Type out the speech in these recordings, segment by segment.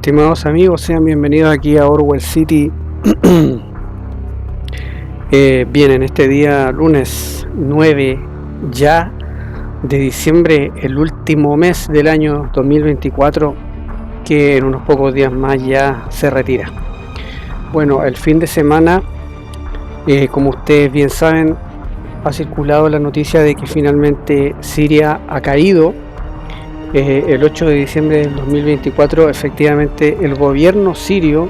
Estimados amigos, sean bienvenidos aquí a Orwell City. Bien, en este día lunes 9 ya de diciembre, el último mes del año 2024, que en unos pocos días más ya se retira. Bueno, el fin de semana, como ustedes bien saben, ha circulado la noticia de que finalmente Siria ha caído. El 8 de diciembre del 2024, efectivamente, el gobierno sirio,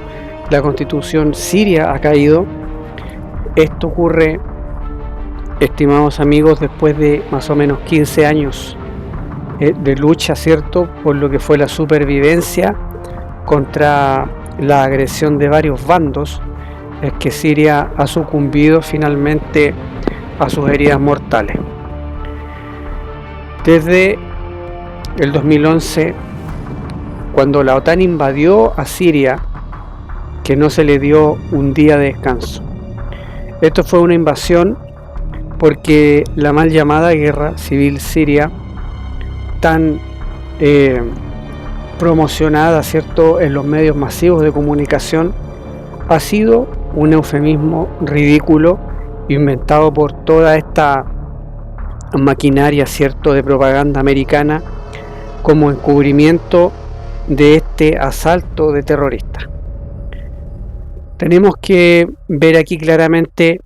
la constitución siria ha caído. Esto ocurre, estimados amigos, después de más o menos 15 años de lucha, ¿cierto?, por lo que fue la supervivencia contra la agresión de varios bandos. Es que Siria ha sucumbido finalmente a sus heridas mortales. Desde el 2011, cuando la OTAN invadió a Siria, que no se le dio un día de descanso. Esto fue una invasión porque la mal llamada guerra civil siria, tan promocionada, ¿cierto?, en los medios masivos de comunicación, ha sido un eufemismo ridículo inventado por toda esta maquinaria, ¿cierto?, de propaganda americana como encubrimiento de este asalto de terroristas. Tenemos que ver aquí claramente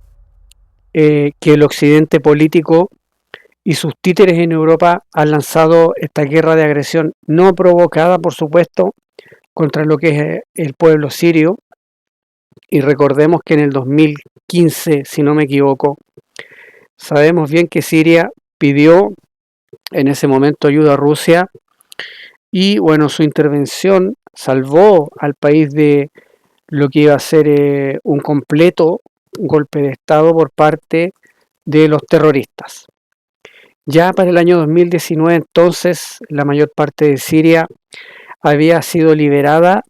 que el occidente político y sus títeres en Europa han lanzado esta guerra de agresión no provocada, por supuesto, contra lo que es el pueblo sirio. Y recordemos que en el 2015, si no me equivoco, sabemos bien que Siria pidió en ese momento ayuda a Rusia, y bueno, su intervención salvó al país de lo que iba a ser un completo golpe de Estado por parte de los terroristas. Ya para el año 2019, entonces, la mayor parte de Siria había sido liberada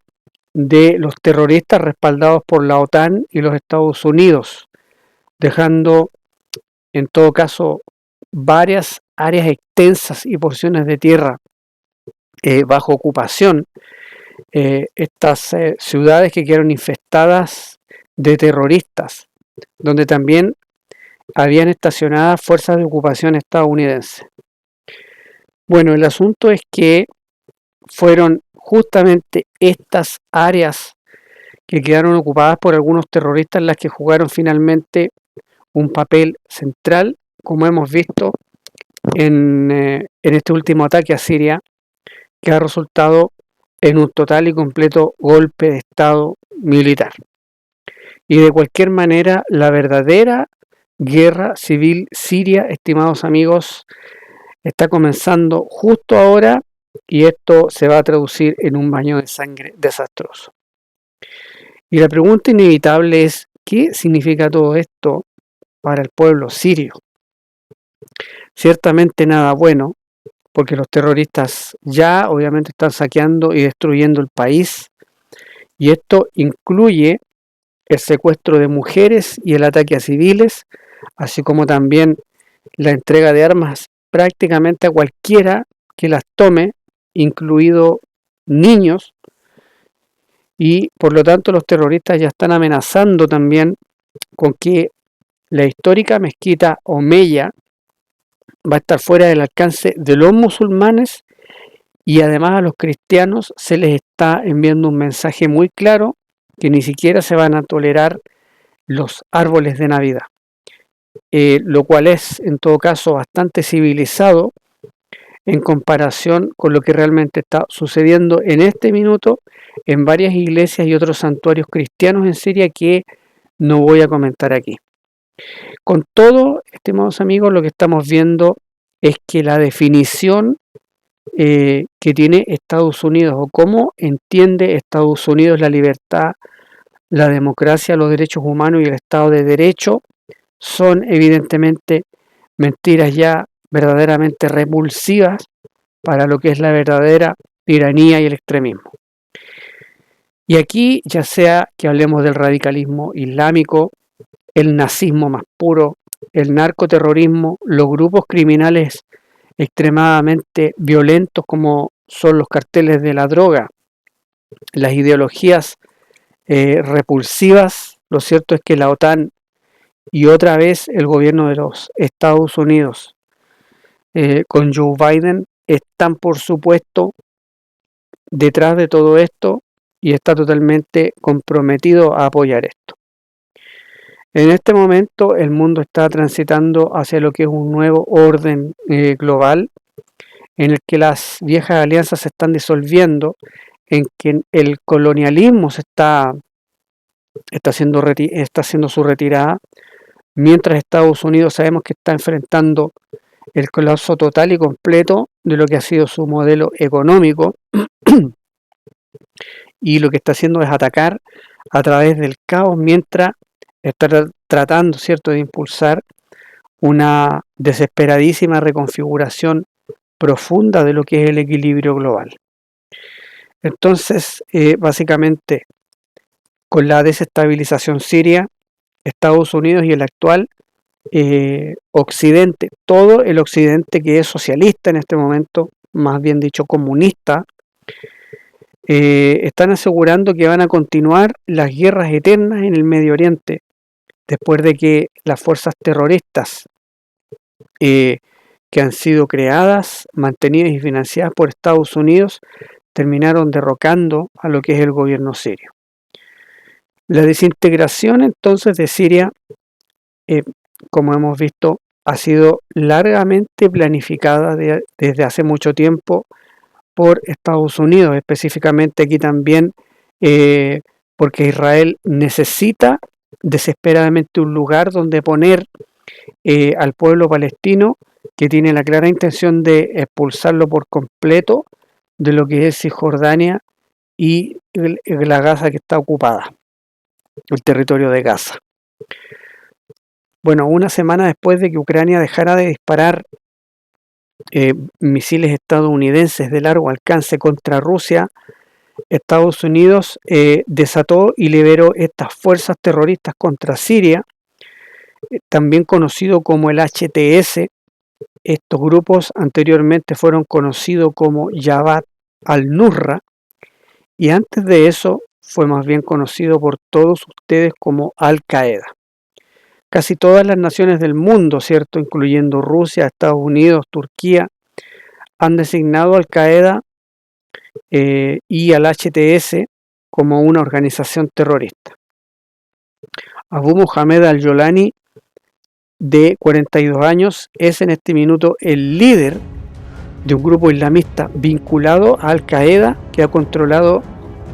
de los terroristas respaldados por la OTAN y los Estados Unidos, dejando en todo caso varias áreas extensas y porciones de tierra bajo ocupación. Estas ciudades que quedaron infestadas de terroristas, donde también habían estacionadas fuerzas de ocupación estadounidenses. Bueno, el asunto es que fueron justamente estas áreas que quedaron ocupadas por algunos terroristas las que jugaron finalmente un papel central, como hemos visto en este último ataque a Siria, que ha resultado en un total y completo golpe de Estado militar. Y de cualquier manera, la verdadera guerra civil siria, estimados amigos, está comenzando justo ahora, y esto se va a traducir en un baño de sangre desastroso. Y la pregunta inevitable es, ¿qué significa todo esto para el pueblo sirio? Ciertamente nada bueno, porque los terroristas ya obviamente están saqueando y destruyendo el país, y esto incluye el secuestro de mujeres y el ataque a civiles, así como también la entrega de armas prácticamente a cualquiera que las tome, incluido niños, y por lo tanto los terroristas ya están amenazando también con que la histórica mezquita Omeya va a estar fuera del alcance de los musulmanes, y además a los cristianos se les está enviando un mensaje muy claro que ni siquiera se van a tolerar los árboles de Navidad, lo cual es en todo caso bastante civilizado en comparación con lo que realmente está sucediendo en este minuto en varias iglesias y otros santuarios cristianos en Siria, que no voy a comentar aquí. Con todo, estimados amigos, lo que estamos viendo es que la definición que tiene Estados Unidos, o cómo entiende Estados Unidos la libertad, la democracia, los derechos humanos y el Estado de Derecho, son evidentemente mentiras ya verdaderamente repulsivas para lo que es la verdadera tiranía y el extremismo. Y aquí, ya sea que hablemos del radicalismo islámico, el nazismo más puro, el narcoterrorismo, los grupos criminales extremadamente violentos como son los carteles de la droga, las ideologías repulsivas, lo cierto es que la OTAN y otra vez el gobierno de los Estados Unidos con Joe Biden están, por supuesto, detrás de todo esto y está totalmente comprometido a apoyar esto. En este momento el mundo está transitando hacia lo que es un nuevo orden global en el que las viejas alianzas se están disolviendo, en que el colonialismo está haciendo su retirada, mientras Estados Unidos sabemos que está enfrentando el colapso total y completo de lo que ha sido su modelo económico y lo que está haciendo es atacar a través del caos mientras está tratando, ¿cierto?, de impulsar una desesperadísima reconfiguración profunda de lo que es el equilibrio global. Entonces, básicamente, con la desestabilización siria, Estados Unidos y el actual Occidente, todo el Occidente que es socialista en este momento, más bien dicho comunista, están asegurando que van a continuar las guerras eternas en el Medio Oriente, después de que las fuerzas terroristas que han sido creadas, mantenidas y financiadas por Estados Unidos, terminaron derrocando a lo que es el gobierno sirio. La desintegración entonces de Siria, como hemos visto, ha sido largamente planificada desde hace mucho tiempo por Estados Unidos, específicamente aquí también porque Israel necesita desesperadamente un lugar donde poner al pueblo palestino, que tiene la clara intención de expulsarlo por completo de lo que es Cisjordania y la Gaza que está ocupada, el territorio de Gaza. Bueno, una semana después de que Ucrania dejara de disparar misiles estadounidenses de largo alcance contra Rusia, Estados Unidos desató y liberó estas fuerzas terroristas contra Siria, también conocido como el HTS. Estos grupos anteriormente fueron conocidos como Jabhat al-Nusra y antes de eso fue más bien conocido por todos ustedes como Al-Qaeda. Casi todas las naciones del mundo, ¿cierto?, incluyendo Rusia, Estados Unidos, Turquía, han designado a Al-Qaeda y al HTS como una organización terrorista. Abu Mohamed al-Jolani, de 42 años, es en este minuto el líder de un grupo islamista vinculado a Al-Qaeda que ha controlado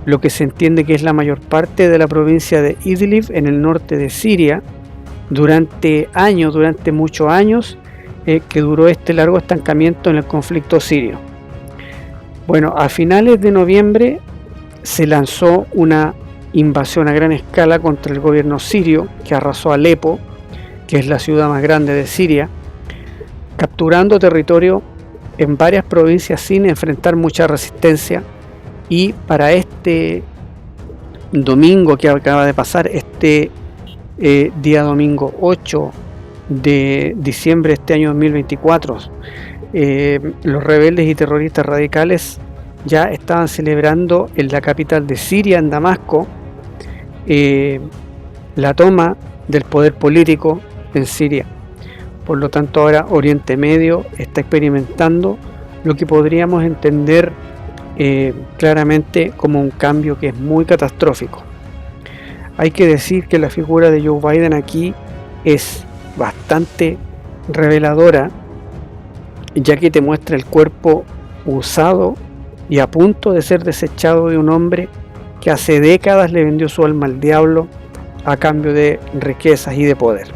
lo que se entiende que es la mayor parte de la provincia de Idlib en el norte de Siria durante muchos años que duró este largo estancamiento en el conflicto sirio. Bueno, a finales de noviembre se lanzó una invasión a gran escala contra el gobierno sirio que arrasó Alepo, que es la ciudad más grande de Siria, capturando territorio en varias provincias sin enfrentar mucha resistencia. Y para este domingo que acaba de pasar, día domingo 8 de diciembre de este año 2024, los rebeldes y terroristas radicales ya estaban celebrando en la capital de Siria, en Damasco, la toma del poder político en Siria. Por lo tanto, ahora Oriente Medio está experimentando lo que podríamos entender claramente como un cambio que es muy catastrófico. Hay que decir que la figura de Joe Biden aquí es bastante reveladora, ya que te muestra el cuerpo usado y a punto de ser desechado de un hombre que hace décadas le vendió su alma al diablo a cambio de riquezas y de poder.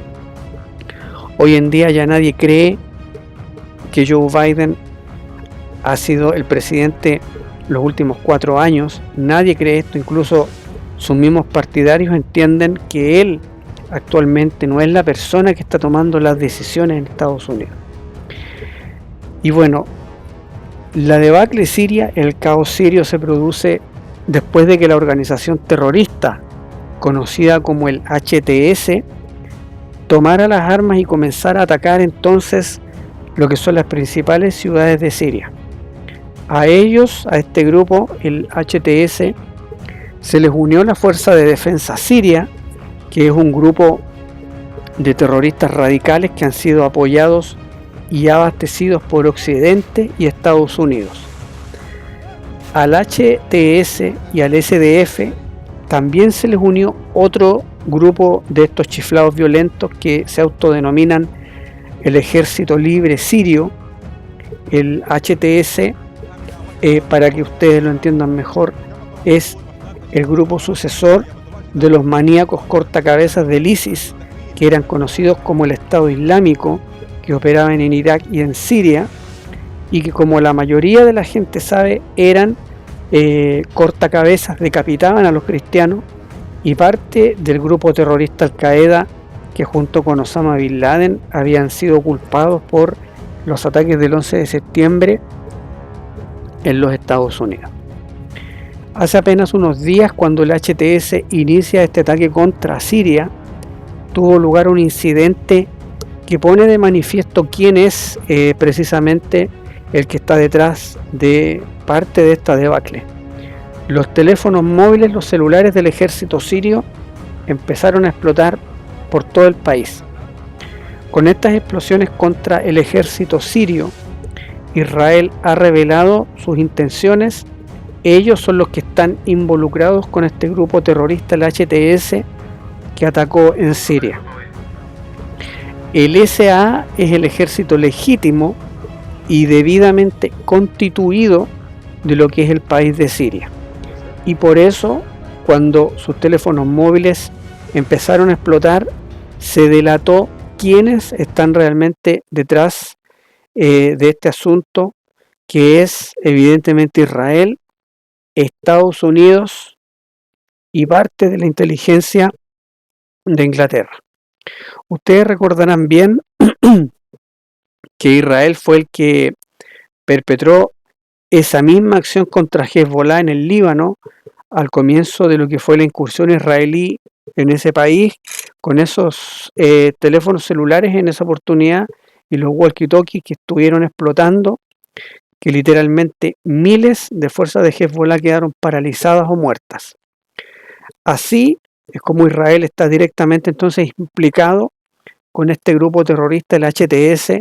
Hoy en día ya nadie cree que Joe Biden ha sido el presidente los últimos 4 años. Nadie cree esto, incluso sus mismos partidarios entienden que él actualmente no es la persona que está tomando las decisiones en Estados Unidos. Y bueno, la debacle siria, el caos sirio se produce después de que la organización terrorista conocida como el HTS tomara las armas y comenzara a atacar entonces lo que son las principales ciudades de Siria. A ellos, a este grupo, el HTS, Se les unió la Fuerza de Defensa Siria, que es un grupo de terroristas radicales que han sido apoyados y abastecidos por Occidente y Estados Unidos. Al HTS y al SDF también se les unió otro grupo de estos chiflados violentos que se autodenominan el Ejército Libre Sirio. El HTS, para que ustedes lo entiendan mejor, es el grupo sucesor de los maníacos cortacabezas del ISIS, que eran conocidos como el Estado Islámico, que operaban en Irak y en Siria, y que, como la mayoría de la gente sabe, eran cortacabezas, decapitaban a los cristianos, y parte del grupo terrorista Al-Qaeda, que junto con Osama Bin Laden habían sido culpados por los ataques del 11 de septiembre en los Estados Unidos. Hace apenas unos días, cuando el HTS inicia este ataque contra Siria, tuvo lugar un incidente que pone de manifiesto quién es precisamente el que está detrás de parte de esta debacle. Los teléfonos móviles, los celulares del ejército sirio empezaron a explotar por todo el país. Con estas explosiones contra el ejército sirio, Israel ha revelado sus intenciones. Ellos son los que están involucrados con este grupo terrorista, el HTS, que atacó en Siria. El SA es el ejército legítimo y debidamente constituido de lo que es el país de Siria. Y por eso, cuando sus teléfonos móviles empezaron a explotar, se delató quiénes están realmente detrás de este asunto, que es evidentemente Israel, Estados Unidos y parte de la inteligencia de Inglaterra. Ustedes recordarán bien que Israel fue el que perpetró esa misma acción contra Hezbollah en el Líbano al comienzo de lo que fue la incursión israelí en ese país, con esos teléfonos celulares en esa oportunidad y los walkie-talkies que estuvieron explotando, que literalmente miles de fuerzas de Hezbollah quedaron paralizadas o muertas. Así es como Israel está directamente entonces implicado con este grupo terrorista, el HTS,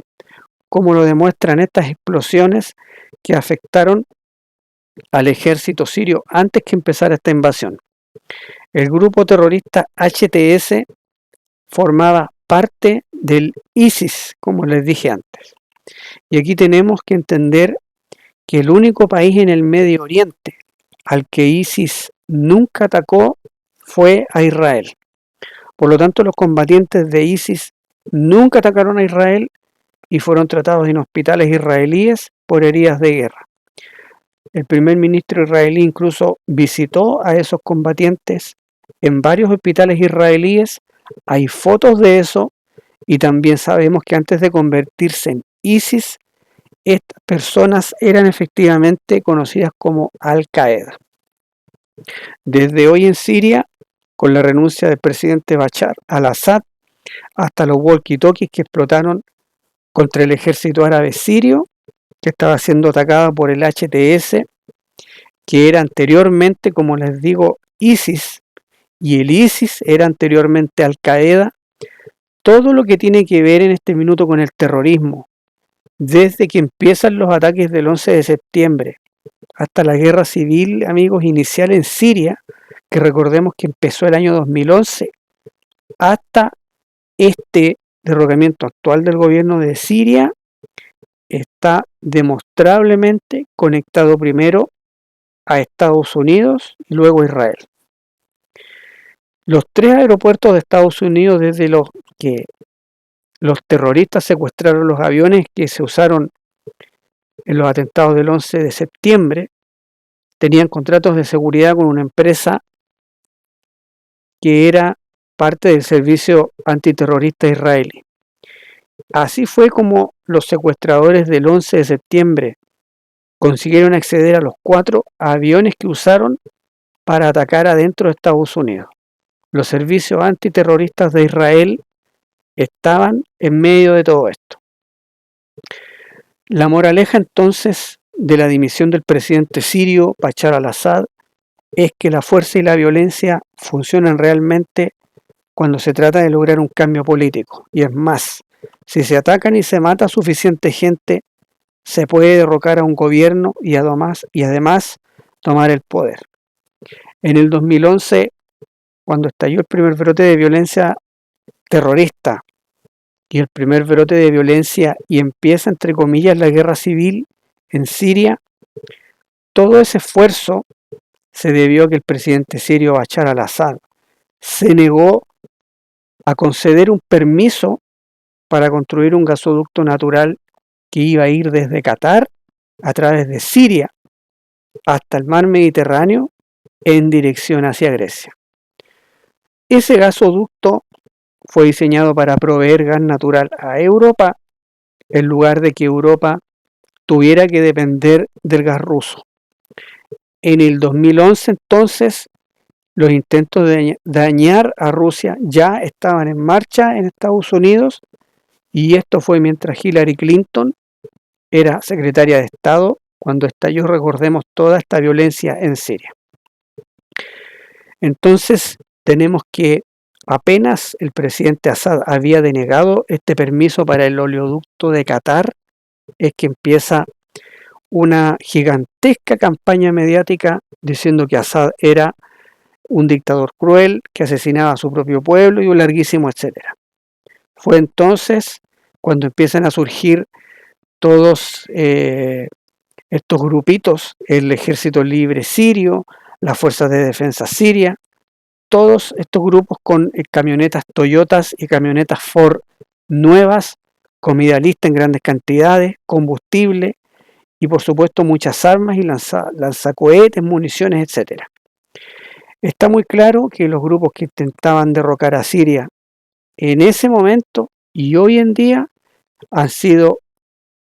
como lo demuestran estas explosiones que afectaron al ejército sirio antes que empezara esta invasión. El grupo terrorista HTS formaba parte del ISIS, como les dije antes. Y aquí tenemos que entender que el único país en el Medio Oriente al que ISIS nunca atacó fue a Israel. Por lo tanto, los combatientes de ISIS nunca atacaron a Israel y fueron tratados en hospitales israelíes por heridas de guerra. El primer ministro israelí incluso visitó a esos combatientes en varios hospitales israelíes. Hay fotos de eso, y también sabemos que antes de convertirse en ISIS, estas personas eran efectivamente conocidas como Al-Qaeda. Desde hoy en Siria, con la renuncia del presidente Bashar al-Assad, hasta los walkie-talkies que explotaron contra el ejército árabe sirio, que estaba siendo atacado por el HTS, que era anteriormente, como les digo, ISIS, y el ISIS era anteriormente Al-Qaeda. Todo lo que tiene que ver en este minuto con el terrorismo, desde que empiezan los ataques del 11 de septiembre hasta la guerra civil, amigos, inicial en Siria, que recordemos que empezó el año 2011, hasta este derrocamiento actual del gobierno de Siria, está demostrablemente conectado primero a Estados Unidos y luego a Israel. Los tres aeropuertos de Estados Unidos, desde los que los terroristas secuestraron los aviones que se usaron en los atentados del 11 de septiembre, tenían contratos de seguridad con una empresa que era parte del servicio antiterrorista israelí. Así fue como los secuestradores del 11 de septiembre consiguieron acceder a los 4 aviones que usaron para atacar adentro de Estados Unidos. Los servicios antiterroristas de Israel estaban en medio de todo esto. La moraleja entonces de la dimisión del presidente sirio Bashar al-Assad es que la fuerza y la violencia funcionan realmente cuando se trata de lograr un cambio político. Y es más, si se atacan y se mata suficiente gente, se puede derrocar a un gobierno y además tomar el poder. En el 2011, cuando estalló el primer brote de violencia terrorista y el primer brote de violencia y empieza, entre comillas, la guerra civil en Siria, todo ese esfuerzo se debió a que el presidente sirio Bashar al-Assad se negó a conceder un permiso para construir un gasoducto natural que iba a ir desde Qatar a través de Siria hasta el mar Mediterráneo en dirección hacia Grecia. Ese gasoducto fue diseñado para proveer gas natural a Europa en lugar de que Europa tuviera que depender del gas ruso. En el 2011 entonces los intentos de dañar a Rusia ya estaban en marcha en Estados Unidos y esto fue mientras Hillary Clinton era secretaria de Estado cuando estalló, recordemos, toda esta violencia en Siria. Entonces tenemos que apenas el presidente Assad había denegado este permiso para el oleoducto de Qatar, es que empieza una gigantesca campaña mediática diciendo que Assad era un dictador cruel que asesinaba a su propio pueblo y un larguísimo etcétera. Fue entonces cuando empiezan a surgir todos estos grupitos, el Ejército Libre Sirio, las Fuerzas de Defensa Siria, todos estos grupos con camionetas Toyotas y camionetas Ford nuevas, comida lista en grandes cantidades, combustible y por supuesto muchas armas y lanzacohetes, municiones, etcétera. Está muy claro que los grupos que intentaban derrocar a Siria en ese momento y hoy en día han sido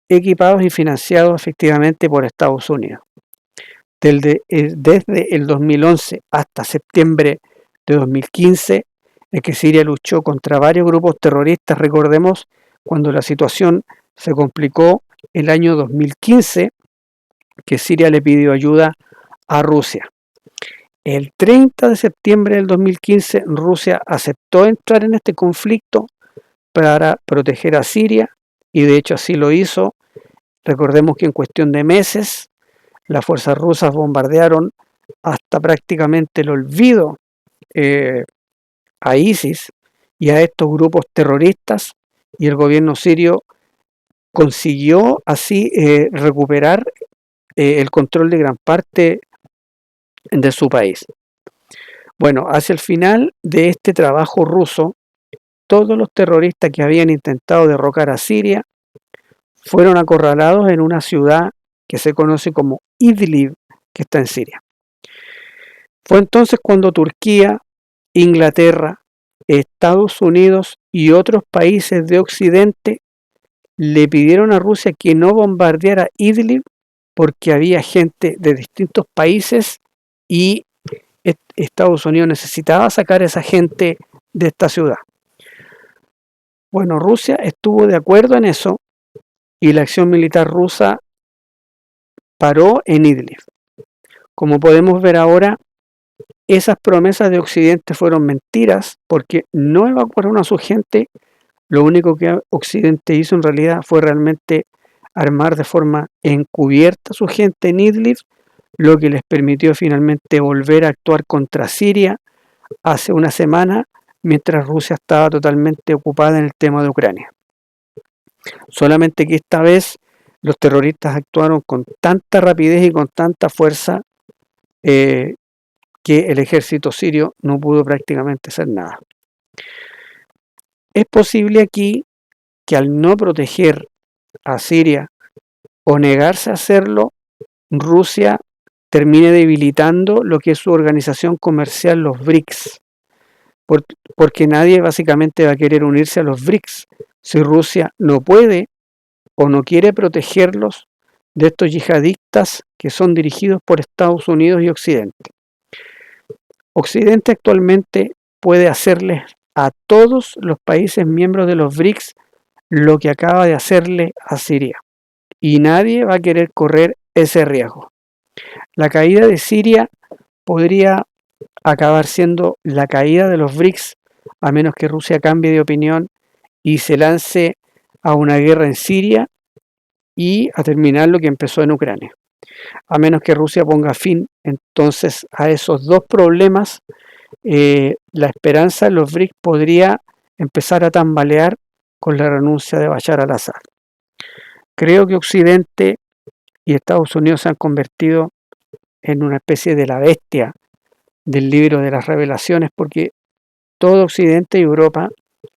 equipados y financiados efectivamente por Estados Unidos. Desde el 2011 hasta septiembre de 2015, en que Siria luchó contra varios grupos terroristas, recordemos, cuando la situación se complicó el año 2015, que Siria le pidió ayuda a Rusia. El 30 de septiembre del 2015, Rusia aceptó entrar en este conflicto para proteger a Siria, y de hecho así lo hizo. Recordemos que en cuestión de meses, las fuerzas rusas bombardearon hasta prácticamente el olvido a ISIS y a estos grupos terroristas, y el gobierno sirio consiguió así recuperar el control de gran parte de su país. Bueno, hacia el final de este trabajo ruso, todos los terroristas que habían intentado derrocar a Siria fueron acorralados en una ciudad que se conoce como Idlib, que está en Siria. Fue entonces cuando Turquía, Inglaterra, Estados Unidos y otros países de Occidente le pidieron a Rusia que no bombardeara Idlib porque había gente de distintos países y Estados Unidos necesitaba sacar a esa gente de esta ciudad. Bueno, Rusia estuvo de acuerdo en eso y la acción militar rusa paró en Idlib. Como podemos ver ahora, esas promesas de Occidente fueron mentiras porque no evacuaron a su gente. Lo único que Occidente hizo en realidad fue realmente armar de forma encubierta a su gente en Idlib, lo que les permitió finalmente volver a actuar contra Siria hace una semana, mientras Rusia estaba totalmente ocupada en el tema de Ucrania. Solamente que esta vez los terroristas actuaron con tanta rapidez y con tanta fuerza que el ejército sirio no pudo prácticamente hacer nada. Es posible aquí que al no proteger a Siria o negarse a hacerlo, Rusia termine debilitando lo que es su organización comercial, los BRICS, porque nadie básicamente va a querer unirse a los BRICS si Rusia no puede o no quiere protegerlos de estos yihadistas que son dirigidos por Estados Unidos y Occidente. Occidente actualmente puede hacerles a todos los países miembros de los BRICS lo que acaba de hacerle a Siria, y nadie va a querer correr ese riesgo. La caída de Siria podría acabar siendo la caída de los BRICS, a menos que Rusia cambie de opinión y se lance a una guerra en Siria y a terminar lo que empezó en Ucrania. A menos que Rusia ponga fin entonces a esos dos problemas, la esperanza de los BRICS podría empezar a tambalear con la renuncia de Bashar al-Assad. Creo que Occidente y Estados Unidos se han convertido en una especie de la bestia del libro de las revelaciones, porque todo Occidente y Europa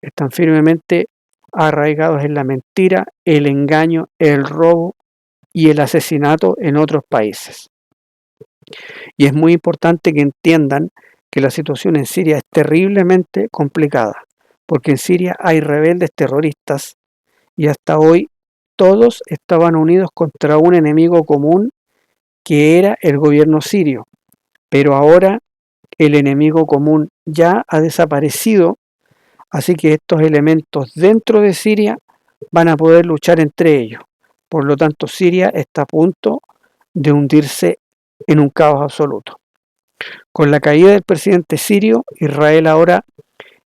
están firmemente arraigados en la mentira, el engaño, el robo y el asesinato en otros países. Y es muy importante que entiendan que la situación en Siria es terriblemente complicada, porque en Siria hay rebeldes terroristas y hasta hoy todos estaban unidos contra un enemigo común que era el gobierno sirio, pero ahora el enemigo común ya ha desaparecido, así que estos elementos dentro de Siria van a poder luchar entre ellos. Por lo tanto, Siria está a punto de hundirse en un caos absoluto. Con la caída del presidente sirio, Israel ahora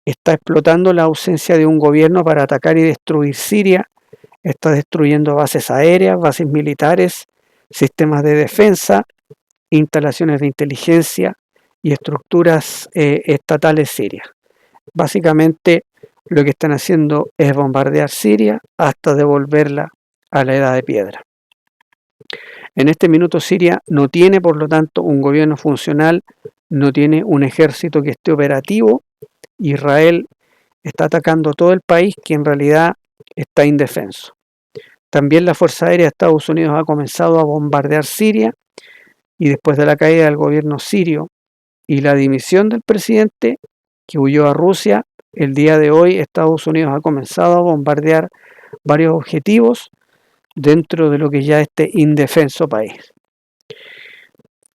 está explotando la ausencia de un gobierno para atacar y destruir Siria, está destruyendo bases aéreas, bases militares, sistemas de defensa, instalaciones de inteligencia y estructuras estatales sirias. Básicamente lo que están haciendo es bombardear Siria hasta devolverla a la edad de piedra. En este minuto Siria no tiene, por lo tanto, un gobierno funcional, no tiene un ejército que esté operativo. Israel está atacando todo el país que en realidad está indefenso. También la Fuerza Aérea de Estados Unidos ha comenzado a bombardear Siria y después de la caída del gobierno sirio y la dimisión del presidente que huyó a Rusia, el día de hoy Estados Unidos ha comenzado a bombardear varios objetivos dentro de lo que ya este indefenso país.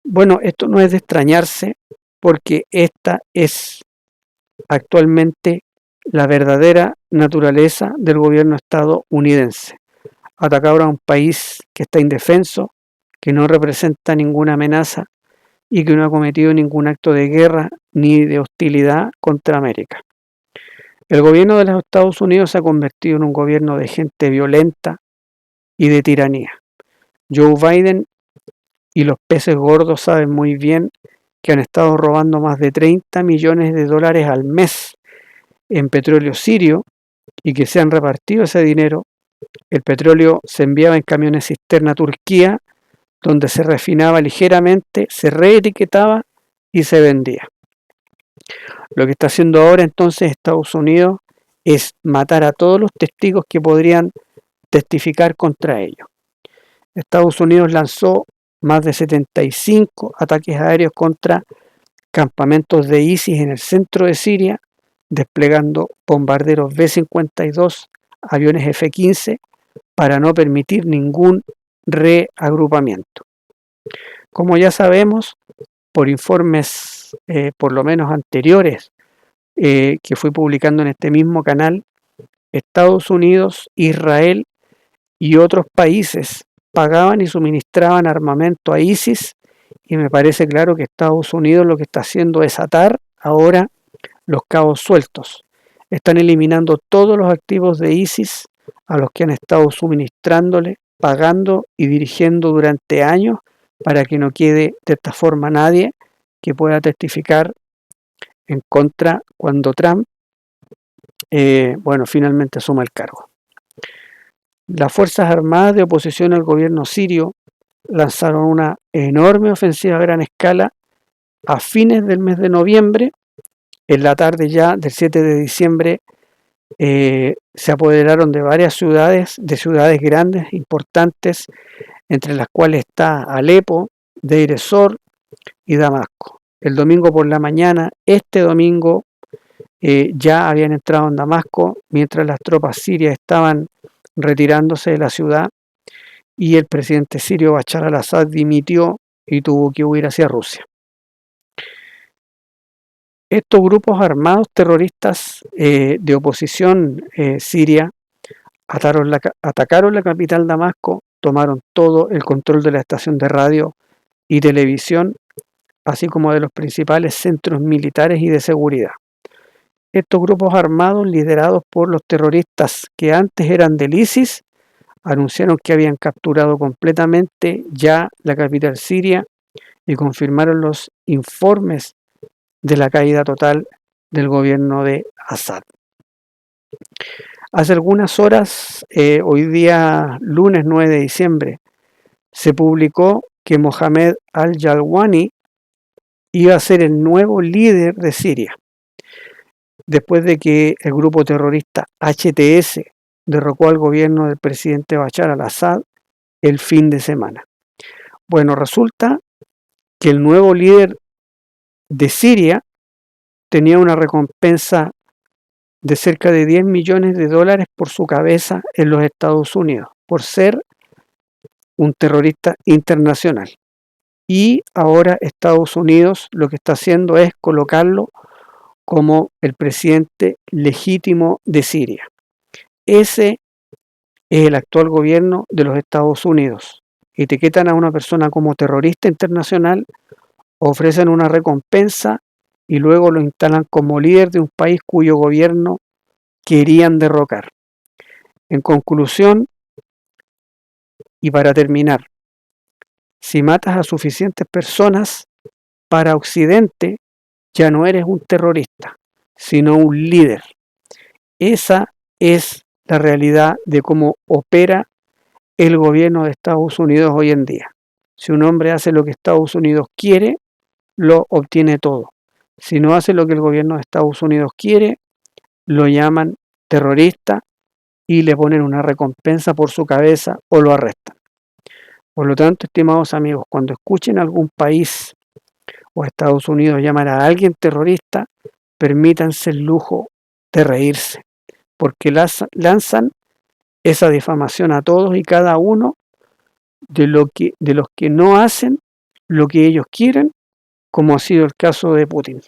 Bueno, esto no es de extrañarse porque esta es actualmente la verdadera naturaleza del gobierno estadounidense. Atacar a un país que está indefenso, que no representa ninguna amenaza y que no ha cometido ningún acto de guerra ni de hostilidad contra América. El gobierno de los Estados Unidos se ha convertido en un gobierno de gente violenta y de tiranía. Joe Biden y los peces gordos saben muy bien que han estado robando más de 30 millones de dólares al mes en petróleo sirio y que se han repartido ese dinero. El petróleo se enviaba en camiones cisterna a Turquía, donde se refinaba ligeramente, se reetiquetaba y se vendía. Lo que está haciendo ahora entonces Estados Unidos es matar a todos los testigos que podrían testificar contra ellos. Estados Unidos lanzó más de 75 ataques aéreos contra campamentos de ISIS en el centro de Siria, desplegando bombarderos B-52, aviones F-15, para no permitir ningún reagrupamiento. Como ya sabemos, por informes por lo menos anteriores que fui publicando en este mismo canal, Estados Unidos, Israel y otros países pagaban y suministraban armamento a ISIS, y me parece claro que Estados Unidos lo que está haciendo es atar ahora los cabos sueltos. Están eliminando todos los activos de ISIS a los que han estado suministrándole, pagando y dirigiendo durante años, para que no quede de esta forma nadie que pueda testificar en contra cuando Trump finalmente asuma el cargo. Las Fuerzas Armadas de oposición al gobierno sirio lanzaron una enorme ofensiva a gran escala a fines del mes de noviembre. En la tarde ya del 7 de diciembre se apoderaron de varias ciudades, de ciudades grandes, importantes, entre las cuales está Alepo, Deir ez-Zor y Damasco. El domingo por la mañana, este domingo, ya habían entrado en Damasco mientras las tropas sirias estaban retirándose de la ciudad, y el presidente sirio Bashar al-Assad dimitió y tuvo que huir hacia Rusia. Estos grupos armados terroristas de oposición siria atacaron la capital Damasco, tomaron todo el control de la estación de radio y televisión, así como de los principales centros militares y de seguridad. Estos grupos armados, liderados por los terroristas que antes eran del ISIS, anunciaron que habían capturado completamente ya la capital siria y confirmaron los informes de la caída total del gobierno de Assad. Hace algunas horas, hoy día lunes 9 de diciembre, se publicó que Mohamed al-Jalwani iba a ser el nuevo líder de Siria, después de que el grupo terrorista HTS derrocó al gobierno del presidente Bashar al-Assad el fin de semana. Bueno, resulta que el nuevo líder de Siria tenía una recompensa de cerca de 10 millones de dólares por su cabeza en los Estados Unidos, por ser un terrorista internacional. Y ahora Estados Unidos lo que está haciendo es colocarlo como el presidente legítimo de Siria. Ese es el actual gobierno de los Estados Unidos. Etiquetan a una persona como terrorista internacional, ofrecen una recompensa y luego lo instalan como líder de un país cuyo gobierno querían derrocar. En conclusión, y para terminar, si matas a suficientes personas, para Occidente ya no eres un terrorista, sino un líder. Esa es la realidad de cómo opera el gobierno de Estados Unidos hoy en día. Si un hombre hace lo que Estados Unidos quiere, lo obtiene todo. Si no hace lo que el gobierno de Estados Unidos quiere, lo llaman terrorista y le ponen una recompensa por su cabeza o lo arrestan. Por lo tanto, estimados amigos, cuando escuchen a algún país o Estados Unidos llamar a alguien terrorista, permítanse el lujo de reírse, porque lanzan esa difamación a todos y cada uno de los que no hacen lo que ellos quieren, como ha sido el caso de Putin.